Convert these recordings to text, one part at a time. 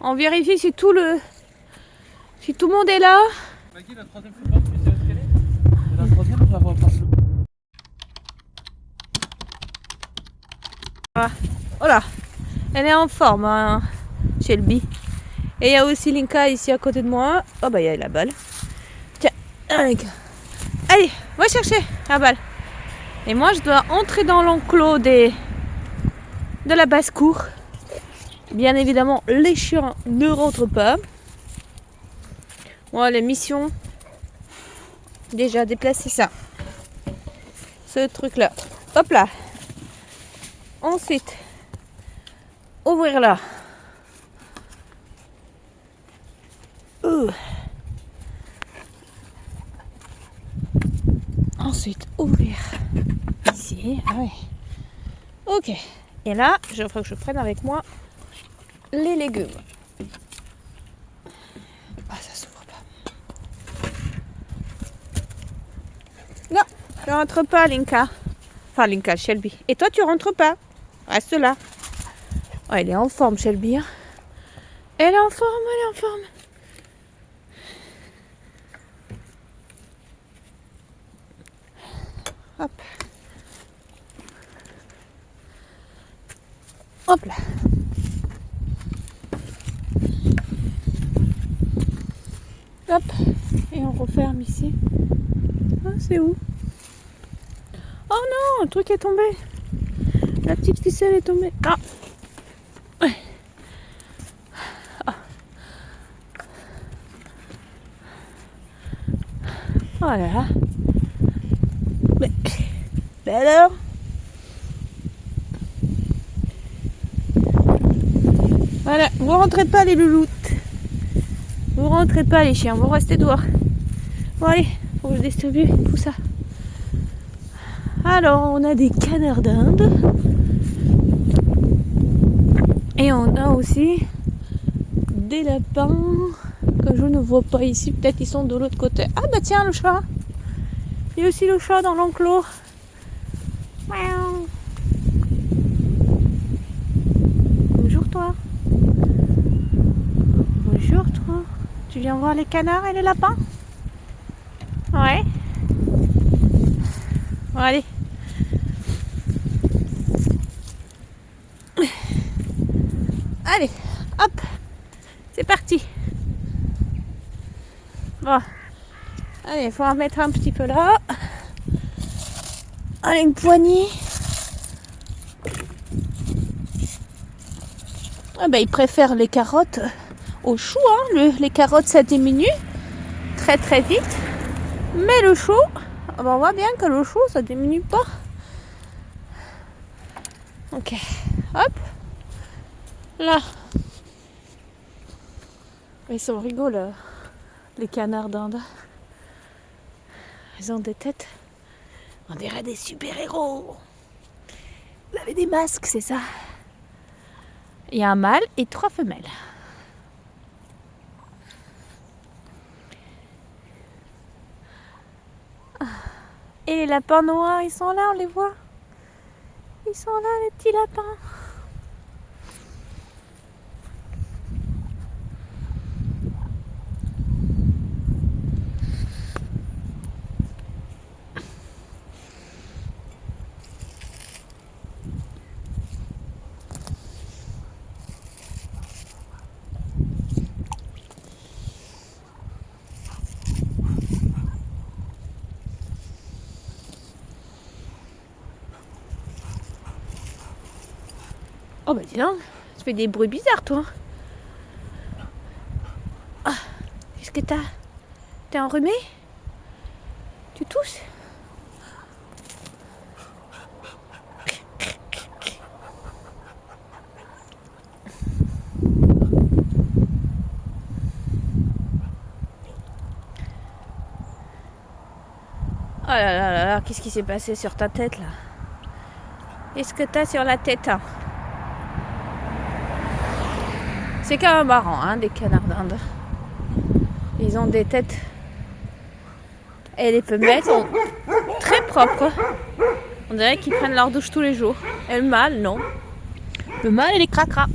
On vérifie si tout le monde est là. Maggie, la troisième fois, tu sais où est-ce qu'elle est? La troisième, on la voit pas. Ah. Oh là, elle est en forme, hein, Shelby. Et il y a aussi Linka ici à côté de moi. Oh bah il y a la balle. Tiens, Linka. Allez, va chercher la balle. Et moi je dois entrer dans l'enclos de la basse-cour. Bien évidemment, les chiens ne rentrent pas. Moi, la mission, déjà déplacer ça. Ce truc-là. Hop là. Ensuite, ouvrir là. Ensuite, ouvrir ici. Ah ouais. Ok. Et là, je ferai que je prenne avec moi les légumes. Ah, ça s'ouvre pas. Non, je rentre pas, Linka. Enfin, Linka, Shelby. Et toi, tu rentres pas. Reste là. Oh, elle est en forme, Shelby. Hein. Elle est en forme, elle est en forme. Hop. Hop là. Hop. Et on referme ici. Ah, c'est où? Oh non, le truc est tombé. La petite ficelle est tombée. Ah. Ouais. Ah. Oh là là. Mais alors? Voilà, vous rentrez pas les louloutes. Vous rentrez pas les chiens, vous restez dehors. Bon allez, faut que je distribue tout ça. Alors, on a des canards d'Inde. Et on a aussi des lapins que je ne vois pas ici. Peut-être ils sont de l'autre côté. Ah bah tiens, le chat. Il y a aussi le chat dans l'enclos. Bonjour toi. Bonjour toi. Tu viens voir les canards et les lapins? Ouais. Bon, allez. Allez, hop. C'est parti. Bon. Allez, il faut en mettre un petit peu là. Allez, une poignée. Ah ben, ils préfèrent les carottes au chou. Hein. Les carottes, ça diminue très très vite. Mais le chou, ben, on voit bien que le chou, ça diminue pas. Ok, hop. Là. Ils sont rigolos, les canards d'Inde. Ils ont des têtes. On dirait des super-héros. Vous avez des masques, c'est ça? Il y a un mâle et 3 femelles. Et les lapins noirs, ils sont là, on les voit. Ils sont là, les petits lapins. Oh bah dis donc, tu fais des bruits bizarres toi. Ah, qu'est-ce que t'as? T'es enrhumé? Tu tousses? Oh là là là là, qu'est-ce qui s'est passé sur ta tête là? Qu'est-ce que t'as sur la tête hein? C'est quand même marrant, hein, des canards d'Inde. Ils ont des têtes. Et les femelles sont très propres. On dirait qu'ils prennent leur douche tous les jours. Et le mâle, non. Le mâle, il est cracra.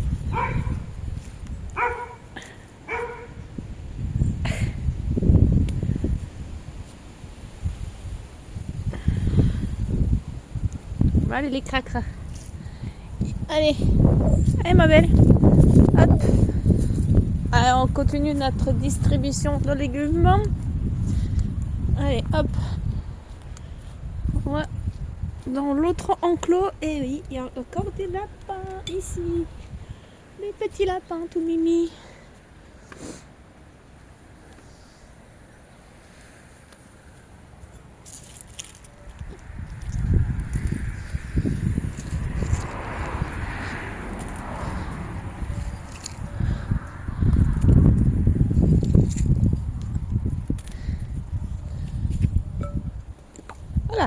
Allez, les cracras. Allez. Allez, ma belle. Hop. Allez, on continue notre distribution de légumes. Allez, hop. On va dans l'autre enclos. Et oui, il y a encore des lapins ici. Les petits lapins tout mimi. Voilà.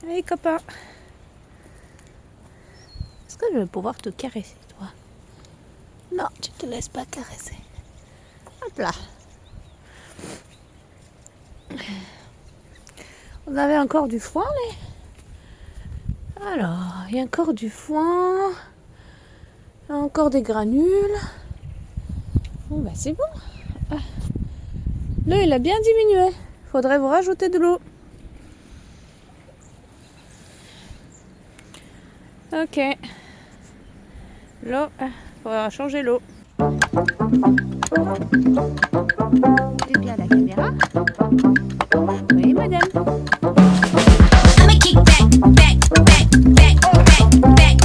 Allez copain. Est-ce que je vais pouvoir te caresser toi? Non, tu te laisses pas caresser. Hop là. Vous avez encore du foin là? Alors, il y a encore du foin. Encore des granules. Bon bah c'est bon. L'eau il a bien diminué. Faudrait vous rajouter de l'eau. Ok. L'eau, faudra changer l'eau. C'est bien la caméra. Oui, madame. I'ma kick back, back, back, back, back, back.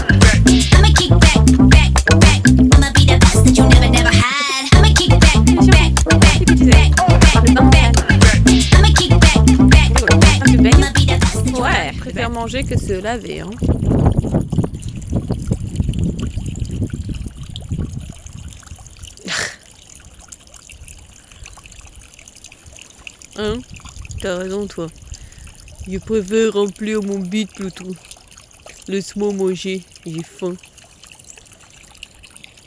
I'ma kick back, back, back. I'ma be the best that you never, never had. I'ma kick back, back, back, back, back, back. I'ma kick back, back, back. I'ma be the best that you Ouais, je préfère manger que se laver. Hein. Hein? T'as raison, toi. Je préfère remplir mon bide plutôt. Laisse-moi manger, j'ai faim.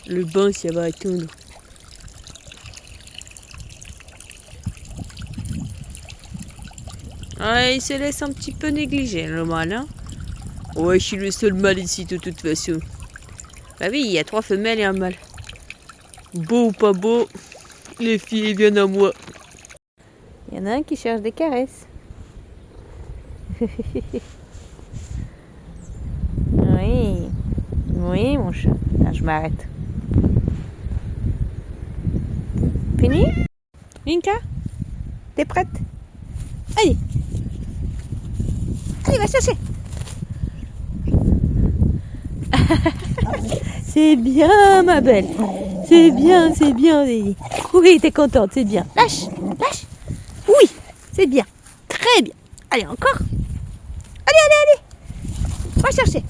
Le bain, ça va attendre. Ah, il se laisse un petit peu négliger, le mal, hein? Ouais, je suis le seul mâle ici, de toute façon. Bah oui, il y a 3 femelles et un mâle. Beau ou pas beau, les filles viennent à moi. Il y en a un qui cherche des caresses. Oui, oui mon chat. Là, je m'arrête. Fini? Linka? T'es prête? Allez! Allez, va chercher! C'est bien, ma belle. C'est bien, Lily. Oui, t'es contente, c'est bien. Lâche, lâche. Oui, c'est bien. Très bien. Allez, encore. Allez, allez, allez. Va chercher.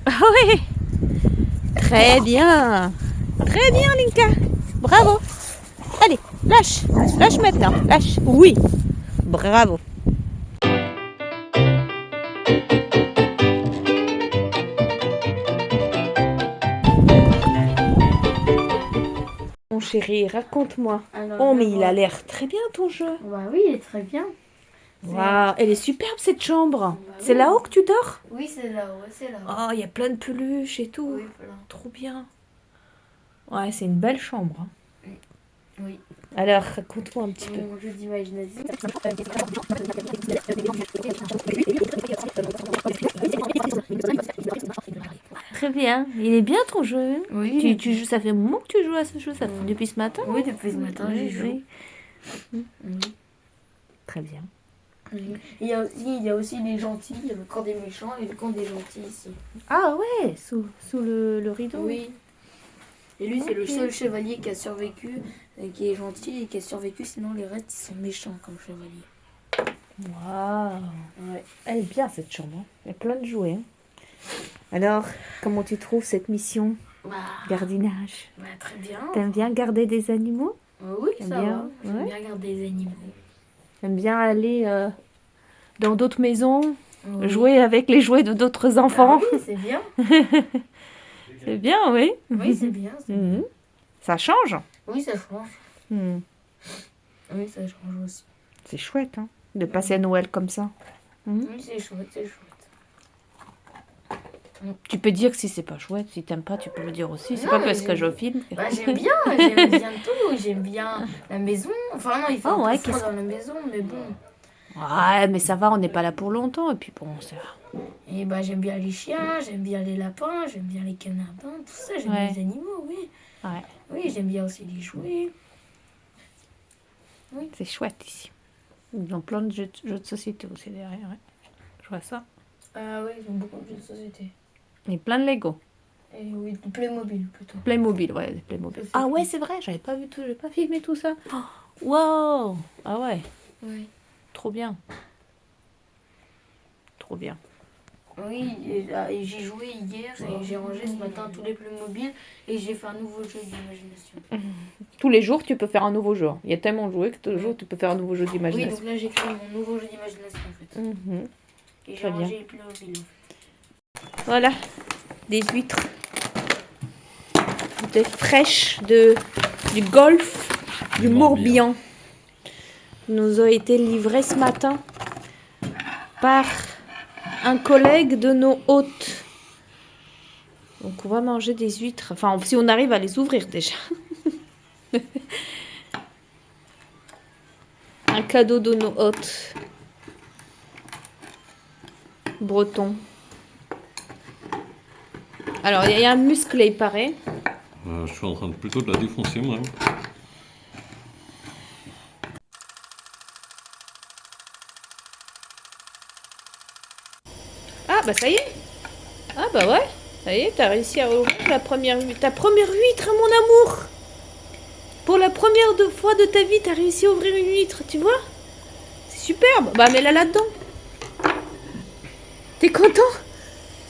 Ah oui. Très bien. Très bien, Linka. Bravo. Allez, lâche. Lâche maintenant. Lâche. Oui. Bravo. Mon chéri, raconte-moi. Alors, Oh, mais il a l'air très bien ton jeu. Bah oui, il est très bien. Waouh, elle est superbe cette chambre. Bah C'est oui. là-haut que tu dors? Oui, c'est là-haut, c'est là-haut. Oh, il y a plein de peluches et tout. Oui, voilà. Trop bien. Ouais, c'est une belle chambre. Hein. Oui. Alors, raconte-moi un petit peu. Mon jeu d'imagination. Très bien. Il est bien ton jeu. Oui. Tu joues, ça fait un moment que tu joues à ce jeu, ça fait depuis ce matin? Oui, depuis ce matin, j'y joue. Oui. Oui. Très bien. Oui. Il y a aussi les gentils, il y a le camp des méchants et le camp des gentils ici. Ah ouais, sous le rideau. Oui. Et lui, c'est le Ok. seul chevalier qui a survécu, qui est gentil et qui a survécu, sinon les restes, ils sont méchants comme chevalier. Waouh. Ouais. Elle est bien cette chambre. Hein. Il y a plein de jouets. Hein. Alors, comment tu trouves cette mission Bah, Gardinage. très bien. T'aimes bien garder des animaux? Oui, T'aimes ça bien, va. J'aime ouais. bien garder les animaux. T'aimes bien aller dans d'autres maisons, Oui. jouer avec les jouets de d'autres enfants? Ah oui, c'est bien. C'est bien, oui. Oui, c'est bien. c'est bien. Mhm. Ça change. Oui, ça change. Mhm. Oui, ça change aussi. C'est chouette hein, de passer Noël comme ça. Mhm. Oui, c'est chouette, c'est chouette. Tu peux dire que si c'est pas chouette, si t'aimes pas, tu peux le dire aussi. C'est Non, pas mais parce que j'aime- je filme. que- Bah, j'aime bien tout. J'aime bien la maison. Enfin, non, il faut Ah un ouais, peu froid dans la maison, mais bon. Ouais, mais ça va, on n'est pas là pour longtemps. Et puis bon, ça... Et bah j'aime bien les chiens, j'aime bien les lapins, j'aime bien les canards, tout ça, j'aime Ouais. bien les animaux, oui. Ouais, Oui, j'aime bien aussi les jouets. c'est chouette ici. Ils ont plein de jeux de société aussi derrière. Ouais. Je vois ça. Ah oui, ils ont beaucoup de jeux de société. Et plein de Lego. Et oui, de Playmobil plutôt. Playmobil, ouais, des Playmobil. Ça, c'est Ah ouais, cool. c'est vrai, j'avais pas vu tout, j'ai pas filmé tout ça. Oh, wow! Ah ouais, Oui. trop bien. Trop bien. Oui, et j'ai joué hier et j'ai rangé ce matin tous les Playmobil et j'ai fait un nouveau jeu d'imagination. Tous les jours, tu peux faire un nouveau jeu. Il y a tellement joué que tous les jours, tu peux faire un nouveau jeu Oui, d'imagination. donc là j'ai créé mon nouveau jeu d'imagination en fait. Mhm. Et j'ai Très bien. rangé les Playmobil. Voilà, des huîtres. Des fraîches du golfe du Morbihan. Nous ont été livrées ce matin par un collègue de nos hôtes. Donc on va manger des huîtres. Enfin, si on arrive à les ouvrir déjà. Un cadeau de nos hôtes. Breton. Alors, il y a un muscle, il paraît. Je suis en train plutôt de la défoncer, moi. Ah, bah ça y est. Ah, bah ouais. Ça y est, t'as réussi à ouvrir ta première huître, mon amour. Pour la première fois de ta vie, t'as réussi à ouvrir une huître, tu vois? C'est superbe. Bah, mets-la là-dedans. T'es content?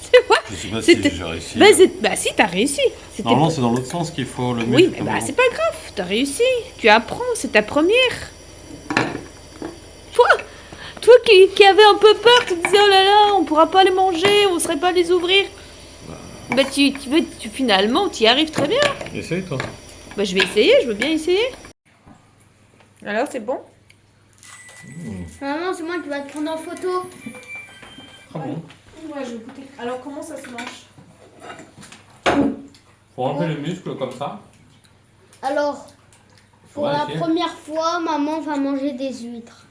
C'est vrai? Je sais pas C'était- si j'ai réussi. Bah, si, t'as réussi. C'était Normalement, c'est dans l'autre sens qu'il faut le Oui, muscle, mais bah non c'est pas grave, t'as réussi. Tu apprends, c'est ta première. Toi qui avais un peu peur, tu te disais oh là là, on pourra pas les manger, on saurait pas les ouvrir. Bah finalement, tu y arrives très bien. Essaye, toi. Bah je vais essayer, je veux bien essayer. Alors c'est bon? Maman, c'est moi qui va te prendre en photo. Ah bon. Ouais, je vais goûter. Alors comment ça se mange? Faut enlever les muscles comme ça. Alors, pour Ouais, la ok. première fois, maman va manger des huîtres.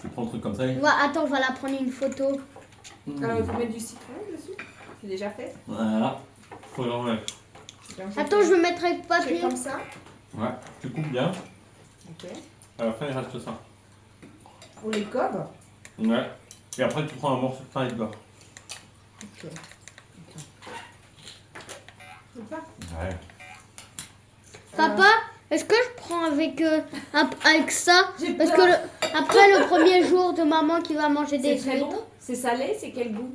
Tu prends le truc comme ça. et- Attends, on va la prendre une photo. Alors il faut mettre du citron dessus. C'est déjà fait. Voilà. Faut l'enlever. Attends, je vais mettre avec papier. comme ça. Ouais. Tu coupes bien. Ok. À la fin, il reste ça. Pour les cobs. Ouais. Et après, tu prends un morceau de pain et de beurre. Ok. Ouais. Papa, est-ce que je prends avec, avec ça? Parce que après le premier jour de maman qui va manger des C'est très huîtres. bon. C'est salé, c'est quel goût?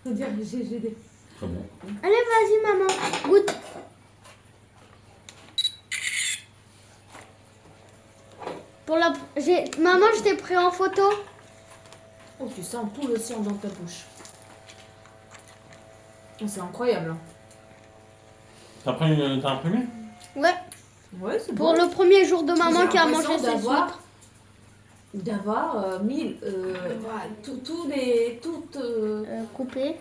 Faut dire j'ai des... Très bon. Allez, vas-y, maman, goûte. Maman, je t'ai pris en photo. Oh, tu sens tout l'océan dans ta bouche. Oh, c'est incroyable. Hein. T'as imprimé? Ouais, Ouais, c'est pour le premier jour de maman J'ai qui a l'impression mangé ses huîtres. d'avoir mis tous les Coupé.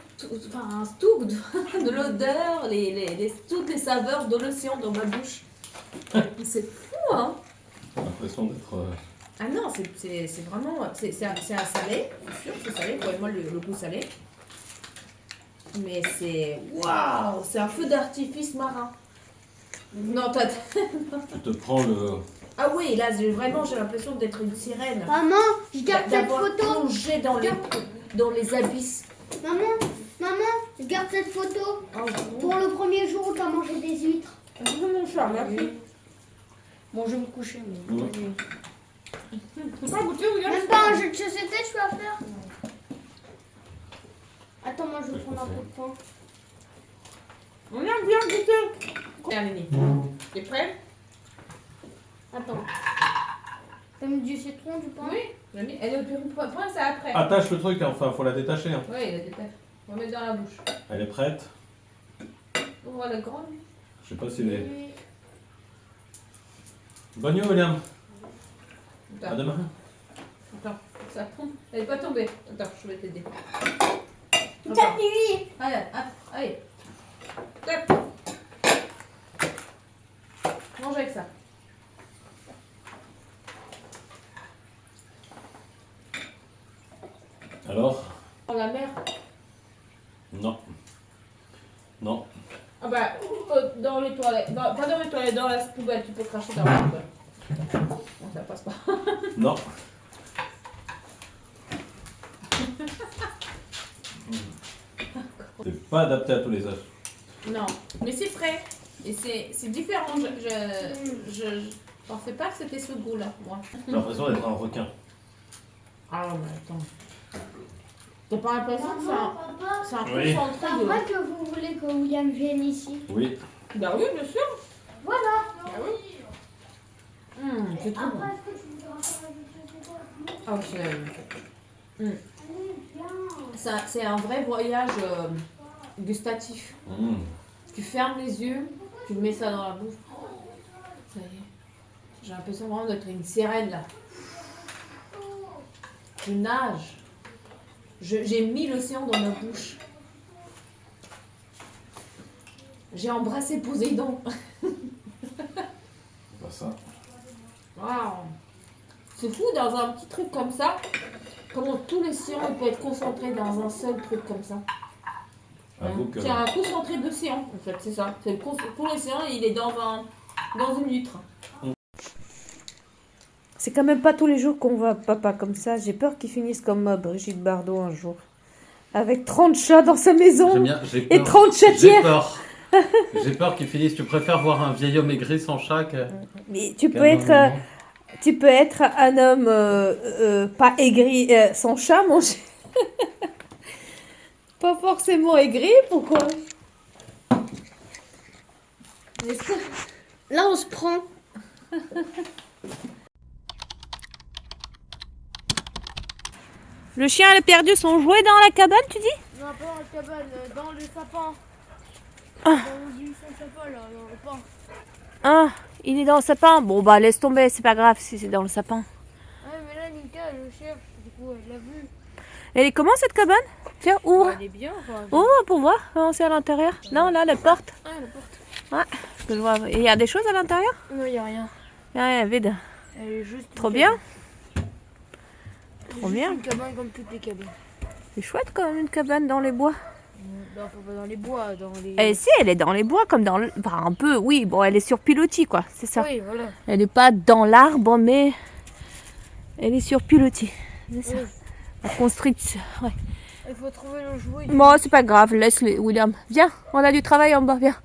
enfin un stock de l'odeur, toutes les saveurs de l'océan dans ma bouche. C'est fou, hein? J'ai l'impression d'être. Ah non, c'est vraiment c'est un salé, c'est sûr, c'est salé. Pour moi le goût salé. Mais c'est waouh, c'est un feu d'artifice marin. Non, Tu te prends le. ah oui, là j'ai l'impression d'être une sirène. Maman, je garde cette D'avoir photo. plongé dans les abysses. Maman, je garde cette photo Oh, pour le premier jour où tu as mangé des huîtres. mon chat, merci. Bon, je vais me coucher, mais. Ouais. Même pas un jeu de société, je peux à faire. Attends, moi je vais prendre un peu de pain. On aime bien goûter. Terminé. T'es prêt? Attends. T'as mis du citron, du pain? Oui. Elle est au bureau. Point, c'est après. Attache le truc, hein. Enfin, faut la détacher. Hein. Oui, il a des têtes. On va mettre dans la bouche. Elle est prête. Ouvre la grande. Je sais pas si elle est. Bonne nuit, William. À Attends, demain. attends. Ça, elle est pas tombée. Attends, je vais t'aider. Bonne nuit. Allez, allez. Top. Mange avec ça. Alors? La mer. Non. Non. Ah bah, dans les toilettes. Pas dans les toilettes, dans la poubelle. Tu peux cracher dans la poubelle. Bon, ça passe pas. Non. C'est pas adapté à tous les âges. Non, mais c'est frais. Et c'est différent. Je pensais pas que c'était ce goût-là, moi. J'ai l'impression d'être un requin. Ah, mais attends. T'as pas l'impression que c'est un Oui. concentré C'est de... vrai que vous voulez que William vienne ici. Oui. Bah oui, bien sûr. Voilà. Bah oui. C'est trop bon. Après, est-ce que tu voudras faire avec Ah, c'est... Allez, viens. C'est un vrai voyage gustatif. Tu fermes les yeux, tu mets ça dans la bouche. Ça y est. J'ai l'impression vraiment d'être une sirène là. Je nage. J'ai mis l'océan dans ma bouche. J'ai embrassé Poséidon. Pas ça. Waouh. C'est fou dans un petit truc comme ça. Comment tout l'océan il peut être concentré dans un seul truc comme ça. Avoue que... C'est un concentré d'océan en fait, c'est ça. C'est tout l'océan il est dans une huître. C'est quand même pas tous les jours qu'on voit papa comme ça. J'ai peur qu'il finisse comme Brigitte Bardot un jour. Avec 30 chats dans sa maison. J'aime bien, j'ai Et peur. 30 J'ai chatières. peur. J'ai peur qu'il finisse. Tu préfères voir un vieil homme aigri sans chat que... Mais tu peux qu'un être... homme mignon. Tu peux être un homme pas aigri sans chat, mon cher. Pas forcément aigri, pourquoi? Là, on se prend. Le chien a perdu son jouet dans la cabane, tu dis? Non, pas dans la cabane, dans le sapin. Ah. Dans le sapin, là, dans le pain. Ah, il est dans le sapin. Bon, bah laisse tomber, c'est pas grave si c'est dans le sapin. Ouais, mais là, Nika, elle le cherche. Du coup, elle l'a vu. Elle est comment cette cabane? Tiens, ouvre. Elle est bien, enfin. Ouvre pour voir comment c'est à l'intérieur. Non, là, la porte. Ah, la porte. Ouais, parce que je vois. Il y a des choses à l'intérieur? Non, il n'y a rien. Il y a rien, vide. Elle est juste. Trop une bien. cabane. Trop C'est bien. juste une cabane comme toutes les cabanes. C'est chouette quand même une cabane dans les bois. Non, pas dans les bois, dans les. Et si, elle est dans les bois, comme dans le... Enfin, un peu, oui. Bon, elle est sur pilotis, quoi. C'est ça. Oui, voilà. Elle n'est pas dans l'arbre, mais elle est sur pilotis. C'est ça. Oui. La construite. Ouais. Il faut trouver le jouet. Bon, c'est pas grave, laisse-les, William. Viens, on a du travail en bas, viens.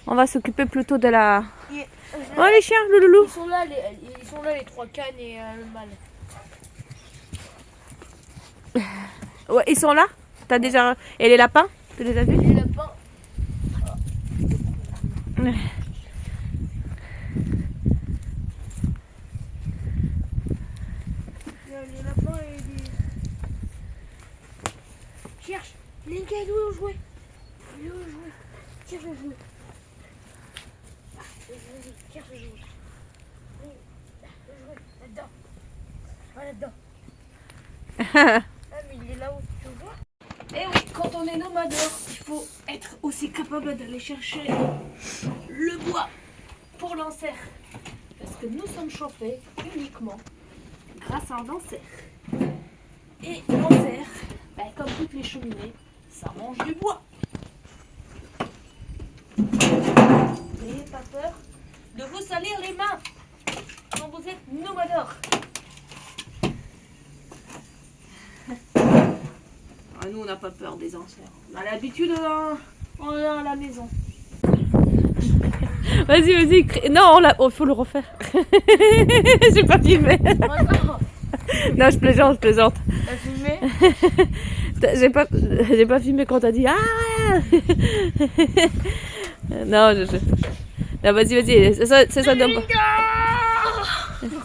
On va s'occuper plutôt de la... Oh, les chiens, le loulou. Ils sont là, les trois cannes et le mâle. Ouais, ils sont là? T'as déjà... Et les lapins? Tu les as vus? Les lapins. Les lapins et les. Cherche. Linka, il est où le jouet? Il est où le jouet? Cherche le jouet. Vas-y, cherche le jouet. Oui, le jouet, là-dedans. Ah, là-dedans. Ah, mais il est là-haut, tu vois? Et oui, quand on est nomadeur, il faut être aussi capable d'aller chercher le bois pour l'enserre. Parce que nous sommes chauffés uniquement grâce à un enserre. Et l'enserre, ben, comme toutes les cheminées, ça mange du bois. N'ayez pas peur de vous salir les mains quand vous êtes nomadeur. Ah, nous, on n'a pas peur des enserres. On a l'habitude, on est à la maison. Vas-y, vas-y. Non, faut le refaire. J'ai pas filmé. Non, je plaisante. T'as filmé? J'ai pas filmé quand t'as dit ah. Non, non, vas-y. C'est ça donne pas.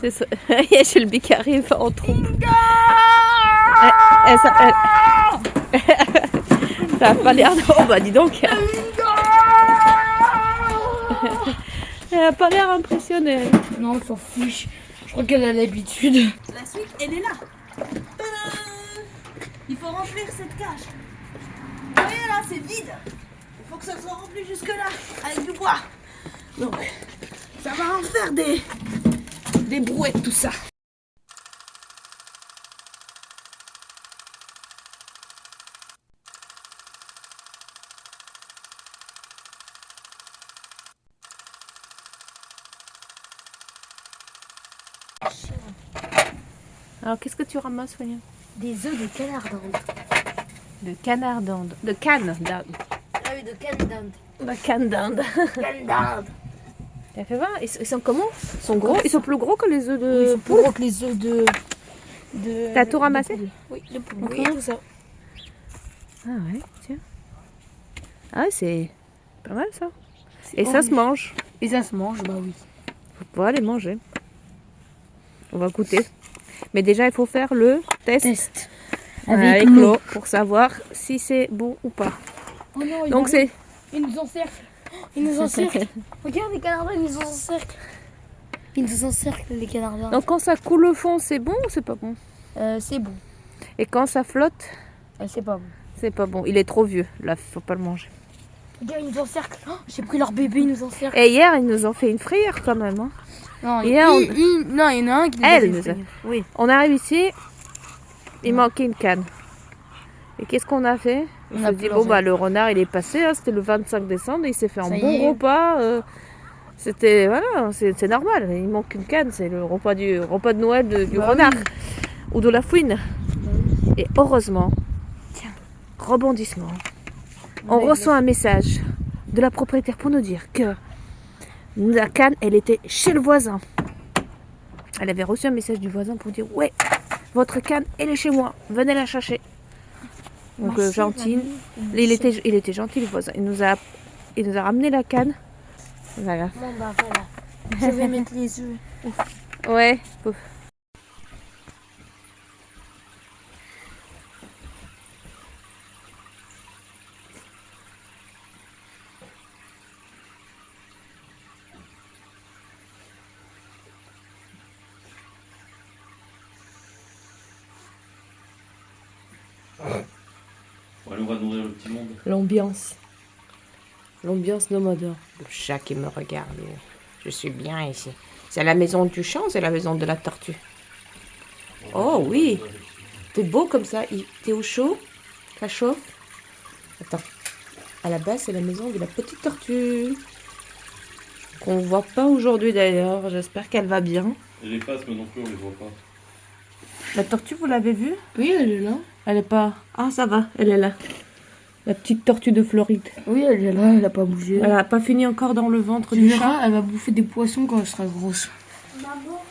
C'est ça. J'ai le bic qui arrive en trompe. Ça a pas l'air. Oh bah dis donc. Elle a pas l'air impressionnée. Non, on s'en fiche. Je crois qu'elle a l'habitude. La suite, elle est là. Tadam! Il faut remplir cette cage. Vous voyez là, c'est vide. Il faut que ça soit rempli jusque là avec du bois. Donc, ça va en faire des brouettes tout ça. Alors, qu'est-ce que tu ramasses, Sonia? Des œufs de canard d'Inde. De canard d'Inde. De canne d'Inde. Ah oui, de canne d'Inde. De canne d'Inde. Canne d'Inde. T'as fait voir? Ils sont comment? Ils sont gros? Ils sont plus gros que les œufs Ils de sont plus gros que les œufs de. T'as tout ramassé? Oui, de poule. Oui. Rien que ça. Ah ouais, tiens. Ah, c'est pas mal ça. Et ça se mange. Et ça se mange, bah oui. Faut pouvoir les manger. On va goûter. Mais déjà, il faut faire le test, Test. avec l'eau pour savoir si c'est bon ou pas. Oh non, Donc c'est... ils nous encerclent. Ils nous encerclent. Regarde les canards, ils nous encerclent. Ils nous encerclent, les canards. Donc quand ça coule au fond, c'est bon ou c'est pas bon? C'est bon. Et quand ça flotte, C'est pas bon. c'est pas bon. Il est trop vieux. Là, faut pas le manger. Regarde, ils nous encerclent. Oh, j'ai pris leur bébé, ils nous encerclent. Et hier, ils nous ont fait une frayeur quand même. Hein. Non, Hier, non, il y en a un qui nous a Elle fait nous a... frire. Oui. On arrive ici, il manquait une canne. Et qu'est-ce qu'on a fait? On On s'est a dit, pleuré. bon, bah, le renard, il est passé. Hein, c'était le 25 décembre. Il s'est fait un Ça y bon est. repas. C'était, voilà, c'est normal. Il manque une canne. C'est le repas de Noël du Bah renard. oui. Ou de la fouine. Et heureusement, tiens, rebondissement. On reçoit un message de la propriétaire pour nous dire que la canne, elle était chez le voisin. Elle avait reçu un message du voisin pour dire, ouais, votre canne, elle est chez moi. Venez la chercher. Donc Merci, gentil. mamie. Il était gentil, le voisin. Il nous a ramené la canne. Voilà. Bon, bah voilà. Je vais mettre les œufs. Ouais. Ouais, on va nourrir le petit monde. L'ambiance. L'ambiance nomade. Le chat qui me regarde. Je suis bien ici. C'est la maison du chat ou c'est la maison de la tortue? Oh oui. T'es beau comme ça. T'es au chaud? Ça chauffe? Attends. À la base, c'est la maison de la petite tortue. Qu'on voit pas aujourd'hui d'ailleurs. J'espère qu'elle va bien. Et les phasmes non plus, on les voit pas. La tortue, vous l'avez vue? Oui, elle est là. Elle est pas... Ah, ça va. Elle est là. La petite tortue de Floride. Oui, elle est là, elle a pas bougé. Elle a pas fini encore dans le ventre Tu du chat. verras, elle va bouffer des poissons quand elle sera grosse. Maman.